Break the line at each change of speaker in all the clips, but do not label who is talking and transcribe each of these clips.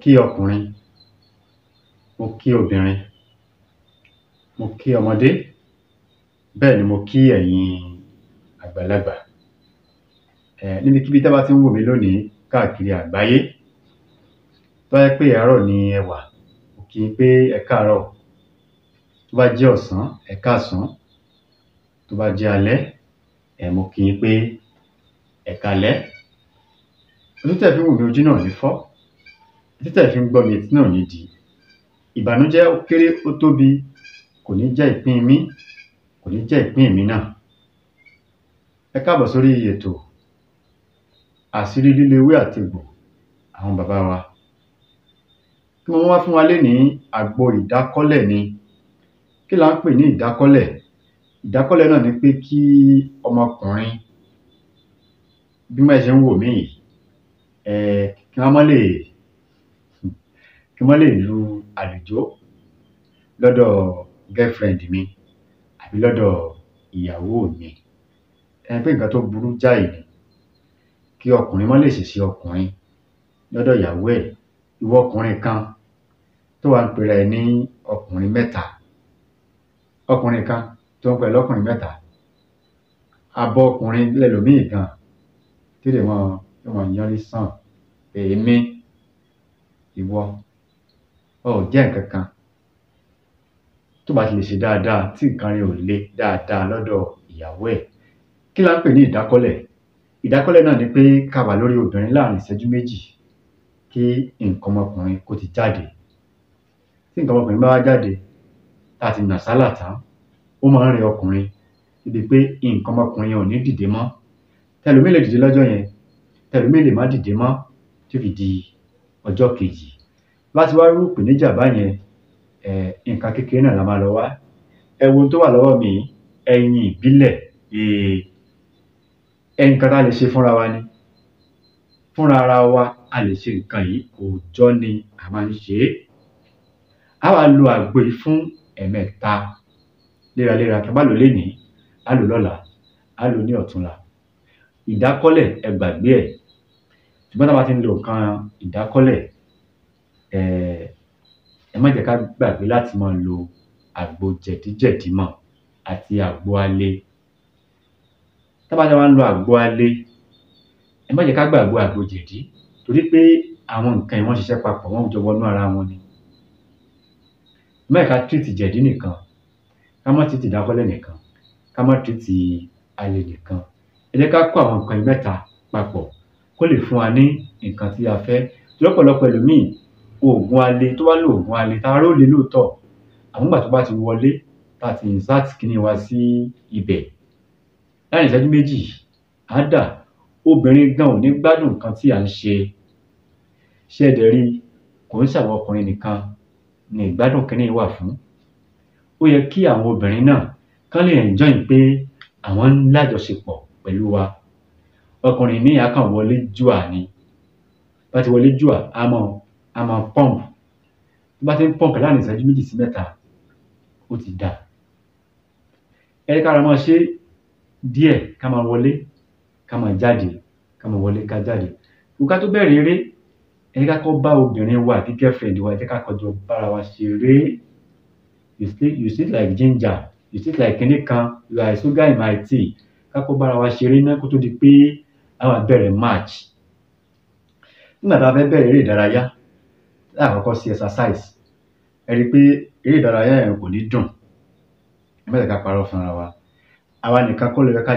kí ọkùnrin, mo kí obìnrin, mo kí ọmọdé, bẹ́ẹ̀ ni mo kí ẹ̀yin àgbàlagbà. Níbikíbi tí a bá ti ń wò mí lónìí káàkiri àgbáyé, tó bá jẹ́ pé àárọ̀ ni ẹ wà, mo kí yín pé ẹ káàárọ̀. Tó bá jẹ́ ọ̀sán, ẹ káàsán. Tó bá jẹ́ alẹ́, mo kí yín pé ẹ káalẹ́. Ojú tẹ́ fi ń wò mí, ojú náà ní fọ́. Etí tẹ́ fi ń gbọ́ mi, etí náà ní di. Ìbànújẹ́ ó kéré ó tóbi, kò ní jẹ́ ìpín mi, kò ní jẹ́ ìpín mi náà. Ẹ káàbọ̀ sórí ètò àṣírí lílo ewé àti egbò àwọn bàbá wa. Kí mo wá fún wa lénìí, àgbo ìdákọ́lẹ̀ ni. Kí la ń pè ní ìdákọ́lẹ̀? Ìdákọ́lẹ̀ náà ni pé kí ọmọkùnrin, bí wọ́n ṣe ń wò mí yìí, kí wọ́n lè lu àlùjó lọ́dọ̀ girlfriend mi àbí lọ́dọ̀ ìyàwó mi. Pé nǹkan tó burú jáì ni kí ọkùnrin má lè ṣèṣe ọkùnrin lọ́dọ̀ ìyàwó ẹ̀. Ìwọ ọkùnrin kan tó wà ń pera ẹ̀ ní ọkùnrin mẹ́ta, ọkùnrin kan tó ń pera lọ́kùnrin mẹ́ta, abọ́ ọkùnrin lẹ́lòmíì gan tí lè wọ́n yanrí sàn pé èmi, ìwọ ò jẹ́ nǹkan kan. Tó bá ti lè ṣe dáadáa tí nǹkan rẹ̀ ò le dáadáa lọ́dọ̀ ìyàwó ẹ̀. Kí la ń pè ní ìdákọ́lẹ̀? Ìdákọ́lẹ̀ náà ni pé ká wà lórí obìnrin láàrin ìṣẹ́jú méjì kí nǹkan ọmọkùnrin kó ti jáde. Tí nǹkan ọmọkùnrin bá wá jáde, tá ti nà sálà tán, ó máa ń rẹ ọkùnrin débi pé nǹkan ọmọkùnrin yẹn ò ní dìde mọ́. Tẹlòmíì lè dìde lọ́jọ́ yẹn, tẹlòmíì lè má dìde mọ́ tí ó fi di ọjọ́ kejì. Bá ti wá rú ìpèníjà báyẹn, nǹkan kékeré náà la máa lọ wá. Ẹ wo ohun tó wà lọ́wọ́ mi, ẹyin ìbílẹ̀. Nǹkan tá a lè ṣe fúnra wa ni. Fúnra ara wa a lè ṣe nǹkan yìí, òòjọ́ ni a máa ń ṣe é. A wá lo àgbo yìí fún ẹ̀mẹ́ta léraléra. Tá bá lò lénìí, á lò lọ́la, á lò ní ọ̀túnla. Ìdákọ́lẹ̀ ẹ gbàgbé ẹ̀. Ṣùgbọ́n tá bá ti ń lo nǹkan ìdákọ́lẹ̀, ẹ má jẹ́ ká gbàgbé láti máa lo àgbo jẹ̀díjẹ̀dí mọ́ àti àgbo alẹ́. Tá bá ti wá ń lo àgbo alẹ́, ẹ má jẹ́ ká gbàgbé àgbo jẹ̀dí, torí pé àwọn nǹkan yìí wọ́n ṣiṣẹ́ papọ̀, wọ́n jọ wọnú ara wọn ni. Ẹ má jẹ́ ká treat jẹ̀dí nìkan, ká má treat ìdákọ́lẹ̀ nìkan, ká má treat alẹ́ nìkan. Ẹ jẹ́ ká kó àwọn nǹkan mẹ́ta papọ̀ kó lè fún wa ní nǹkan tí a fẹ́. Lọ́pọ̀lọpọ̀ ẹlòmíì, oògùn alẹ́ tó bá lo oògùn alẹ́, tara ó le lóòótọ́, àmọ́ nígbà tó bá ti wọlé, tá ti insert kíní wa sí ibẹ̀, láàrin ìṣẹ́jú méjì á dà. Obìnrin gan ò ní gbádùn nǹkan tí à ń ṣe. Ṣé ẹ dẹ̀ rí, kò ń ṣàwọn ọkùnrin nìkan ni ìgbádùn kíní wà fún. Ó yẹ kí àwọn obìnrin náà kán lè enjoy pé àwọn ń lájọṣepọ̀ pẹ̀lú wa. Ọkùnrin míì á kàn wọlé jùà ni. Bá ti wọlé jùà, á máa pump. Tó bá ti ń pump láàrin ìṣẹ́jú méjì sí mẹ́ta, ó ti dà. Ẹ jẹ́ ká ra máa ṣe díẹ̀, ká máa wọlé, ká máa jáde, ká máa wọlé, ká jáde. Ká tó bẹ̀rẹ̀ eré, ẹ jẹ́ ká kọ́ bá obìnrin wa àbí girlfriend wa, ẹ jẹ́ ká kọjọ bára wa ṣeré. You sit like ginger, you sit like kíní kan, you are sugar in my tea. Ká kọ́ bára wa ṣeré náà kó tó di pé a wá bẹ̀rẹ̀ match. Nígbà tá a fẹ́ bẹ̀rẹ̀ eré ìdárayá, láàkọ́kọ́ sí exercise, ẹ rí pé eré ìdárayá yẹn kò ní dùn. Ẹ má jẹ́ ká parọ́ fúnra wa. Àwa nìkan kọ́ ló yẹ ká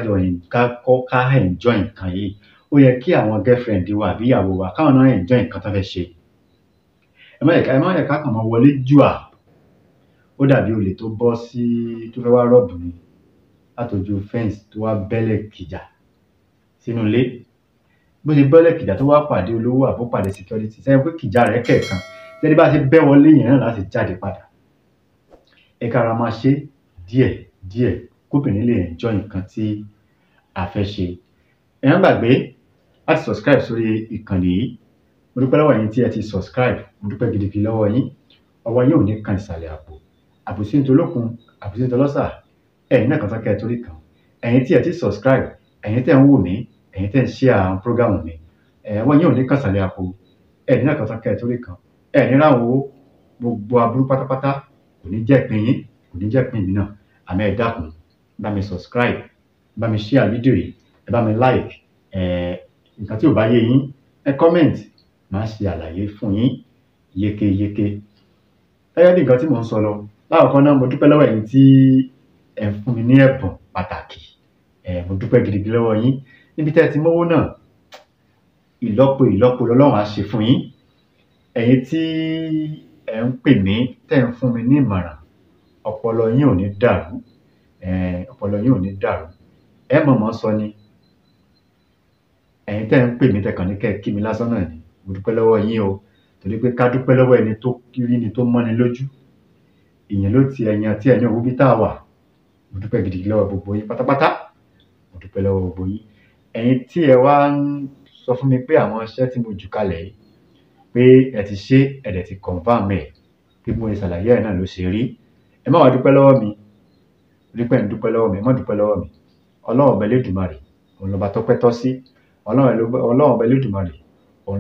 enjoy nǹkan yìí. Ó yẹ kí àwọn girlfriend wa àbí ìyàwó wa káwọn náà enjoy nǹkan tó fẹ́ ṣe. Ẹ má jẹ́ ká kàn máa wọlé jùà. Ó dàbí olè tó bọ́ sí tó fẹ́ wá rọ́ọ̀bù ni látọjú fence tó wá bẹ́lẹ̀ kìjà sínú ilé. Bó ṣe bẹ́lẹ̀ kìjà tó wá pàdé olówó àbó pàdé security, sẹ́yìn pé kìjà rẹ̀ kẹ̀kan. Tẹ́lẹ̀ bá ṣe bẹ́ wọlé yẹn náà láti jáde padà. Ẹ ká ra máa ṣe díẹ̀ díẹ̀ kóbìnrin lè enjoy nǹkan tí a fẹ́ ṣe. Ẹ má gbàgbé láti subscribe sórí ìkànnì yìí. Mo dúpẹ́ lọ́wọ́ yín tí ẹ ti subscribe. Mo dúpẹ́ gidigidi lọ́wọ́ yín. Ọwọ́ yín ò ní kan ìsàlẹ̀ àpò. Àbòsí ń tolókun, àbòsí ń tọlọ́sà. Ẹ̀yin náà kan tán kẹ́ ẹ torí kan. Ẹ̀yin tí ẹ ti subscribe, ẹ̀yin tẹ́ ń wò mí, ẹ̀yin tẹ́ ń share àwọn program mi. Ọwọ́ yín ò ní kan ìsàlẹ̀ àpò. Ẹ̀yin náà kan tán kẹ́ ẹ torí kan. ẹ ní ráwọn owó gbogbo aburú pátápátá kò ní jẹ́ ìpín yín kò ní jẹ́ ìpín mi náà àmọ́ ẹ dákun bá mi subscribe bá mi share fídíò yìí ẹ bá mi like nǹkan tí ò bá yé yín ẹ comment máa ṣe àlàyé fún yín yékéyéké gẹ́gẹ́ bí nǹkan tí mò ń sọ lọ láàkọ́kọ́ náà mo dúpẹ́ lọ́wọ́ ẹ̀yin tí ẹ ń fún mi ní ẹ̀bùn pàtàkì mo dúpẹ́ gidigidi lọ́wọ́ yín níbi tẹ́ ẹ ti mówó náà ìlọ́po lọ́lọ́run á ṣe fún yín ẹ̀yin tí ẹ ń pè mí tẹ́ ẹ ń fún mi ní ìmọ̀ràn ọpọlọ yín ò ní dàrú ọpọlọ yín ò ní dàrú ẹ mọ̀mọ́ sọ ni ẹ̀yin tẹ́ ẹ ń pè mí tẹ̀kàn ní kẹ́ ẹ kí mi lásán náà ni mo dúpẹ́ lọ́wọ́ yín o torí pé ká dúpẹ́ lọ́wọ́ ẹni tó rí ni tó mọ́ni lójú ìyẹn ló ti ẹ̀yìn àti ẹ̀yìn òwú bí tá a wà mo dúpẹ́ gidigidi lọ́wọ́ gbogbo yín pátápátá mo dúpẹ́ lọ́wọ́ gbogbo yín ẹ̀yin tí ẹ wá ń sọ fún mi pé àwọn iṣẹ́ tí mo jù kalẹ̀ yìí pé ẹ ti ṣe ẹ̀dẹ̀ ti confirm ẹ̀ pé mo ṣàlàyé ẹ̀ náà ló ṣe rí ẹ má wá dúpẹ́ lọ́wọ́ mi rí pé ń dúpẹ́ lọ́wọ́ mi ẹ má dúpẹ́ lọ́wọ́ mi ọlọ́run ọba Elédùmarè òun lọ́ba tọ́pẹ́ tọ́ sí ọlọ́run ọba Elédùmarè òun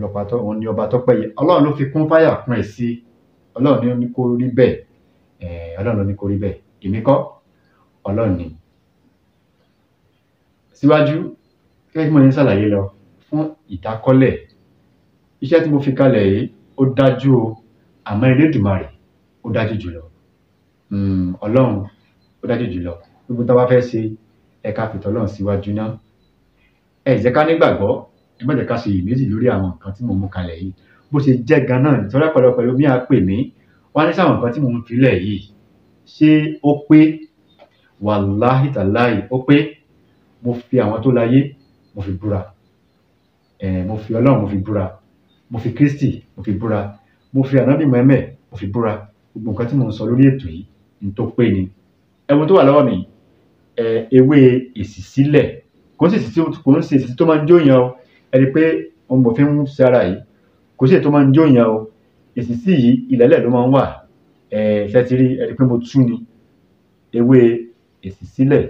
ni ọba tọ́pẹ́ yẹ ọlọ́run ló fi kún fáyà kún ẹ̀ sí ọlọ́run ló ní kó rí bẹ́ẹ̀ ọlọ́run ló ní kó rí bẹ́ẹ̀ èmi kọ́ ọlọ́run ni síwájú gẹ́gẹ́ bí mo ní ṣàlàyé lọ fún ìdákọ́lẹ̀ iṣẹ́ tí mo fi kalẹ̀ yìí ó dájú o àmọ́ Elédùmarè ó dájú jùlọ ọlọ́run ó dájú jùlọ gbogbo tá a bá fẹ́ ṣe ẹ ká fìtọ́ ọlọ́run síwájú náà ẹ jẹ́ ká nígbàgbọ́ ẹ má jẹ́ ká ṣe iyèméjì lórí àwọn nǹkan tí mo mú kalẹ̀ yìí bó ṣe jẹ́ gan-an nítorí pẹ̀lú mi á pè mí wọ́n á ní sáwọn nǹkan tí mo ń filẹ̀ yìí ṣé ó pé wàláhì tàláhì ó pé mo fi àwọn tó láyé mo fi búra mo fi ọlọ́run mo fi búra mo fi Kristi mo fi búra mo fi ànábì Muhammad mo fi búra gbogbo nǹkan tí mo ń sọ lórí ètò yìí ní tó pé ni ẹ̀wọ̀n tó wà lọ́wọ́ mi ewé èsì sílẹ̀ kò ń ṣe èsì tó máa ń jóyàn o ẹni pé mo fi ń ṣe ara yìí kò sí èsì tó máa ń jóyàn o èsì sí yìí ìlẹ̀lẹ̀ ló máa ń wà ṣe ti rí ẹni pé mo tú ni ewé èsì sílẹ̀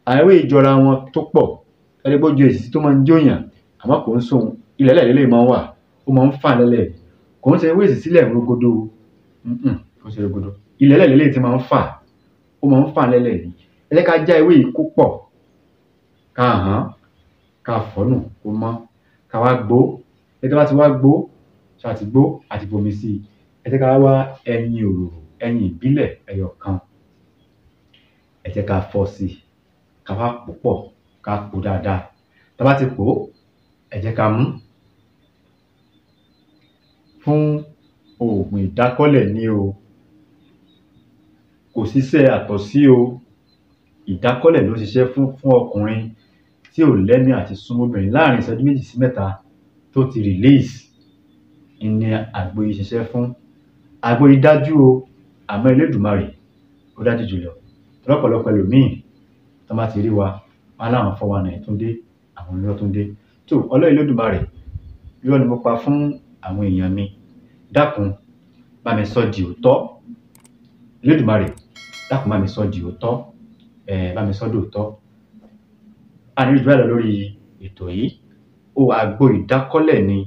àwọn ewé ìjọra wọn tó pọ̀ ẹni pé ó ju èsì tó máa ń jóyàn àmọ́ kò ń sóhun ìlẹ̀lẹ̀ lélẹ̀ máa ń wà ó máa ń fà lẹ́lẹ̀ kò ń ṣe ewé èsì sílẹ̀ rogodo kò ń ṣe rogodo ìlẹ̀lẹ̀ lélẹ̀ tí máa ń fà ó máa ń fà lẹ́lẹ̀ ni ẹ jẹ́ ká já ewé yìí kó pọ̀ ká hàn ká fọ́nù kó mọ́ ká wá gbó ẹjọ́ bá ti wá gbó ṣáà ti gbó àti bomi sí i ẹ jẹ́ ká wá ẹyin òróró ẹyin ìbílẹ̀ ẹyọ kan ẹ jẹ́ ká fọ́ sí i ká wá pò pọ̀ ká pò dáadáa tá a bá ti pò ẹ jẹ́ ká mú fún oògùn ìdákọ́lẹ̀ ní o kò ṣiṣẹ́ àtọ̀sí o ìdákọ́lẹ̀ ló ṣiṣẹ́ fún ọkùnrin tí ò lẹ́mìí àti súnmọ́bìnrin láàrin ìṣẹ́jú 2 sí 3 tó ti release ní àgbo yìí ṣiṣẹ́ fún àgbo yìí dájú o àmọ́ Elédùmarè ó dájú jùlọ lọ́pọ̀lọpọ̀ ẹlòmíì tó bá ti rí wa wọn láwọn 419 tó dé àwọn olóró tó dé tó ọlọ́run Elédùmarè irọ́ ni mo pa fún àwọn èèyàn mi dákun bá mi sọ di òótọ́ Elédùmarè dákun bá mi sọ di òótọ́ bá mi sọ di òótọ́ àní ìjọba lọ lórí ètò yìí ó àgbo ìdákọ́lẹ̀ ni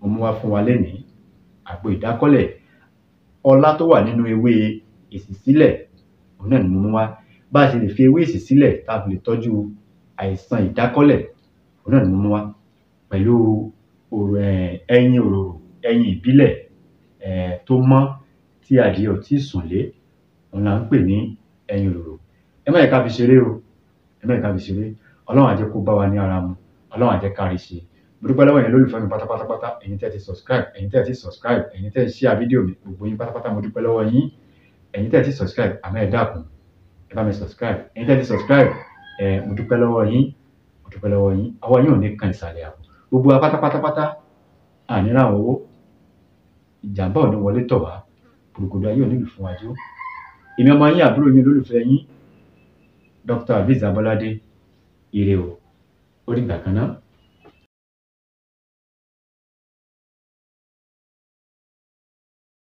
mo mú wá fún wa lénìí àgbo ìdákọ́lẹ̀ ọlá tó wà nínú ewé èsì sílẹ̀ òun náà ni mo mú wá bá a ṣe lè fi ewé èsì sílẹ̀ tá a fi lè tọ́jú àìsàn ìdákọ́lẹ̀ òun náà ni mo mú wá pẹ̀lú ẹyin òróró ẹyin ìbílẹ̀ tó mọ́ tí adìẹ ò tí ì sùn lé òun là ń pè ní ẹyin òróró ẹ má yẹ ká fi ṣeré o ẹ má yẹ ká fi ṣeré ọlọ́run á jẹ́ kó bá wa ní ara mu ọlọ́run á jẹ́ ká rí ṣe mo dúpẹ́ lọ́wọ́ yẹn lólùfẹ́ mi pátápátá ẹ̀yin tẹ́ ti subscribe ẹ̀yin tẹ́ ti subscribe ẹ̀yin tẹ́ share fídíò mi gbogbo yín pátápátá mo dúpẹ́ lọ́wọ́ yín ẹ̀yin tẹ́ ti subscribe àmọ́ ẹ dákun ẹ bá mi subscribe ẹ̀yin tẹ́ ti subscribe mo dúpẹ́ lọ́wọ́ yín ọwọ́ yín ò ní kan ìsàlẹ̀ àpò gbogbo wa pátápátá àníra àwọn owó ìjàmbá ò ní wọlé tọ̀ wá gbogbo ayé ò nílùú fún wájú èmi ọmọ yín àbúrò yín lólùfẹ́ yín Dr. Aviz Abolade ire o ó dìgbà kan náà.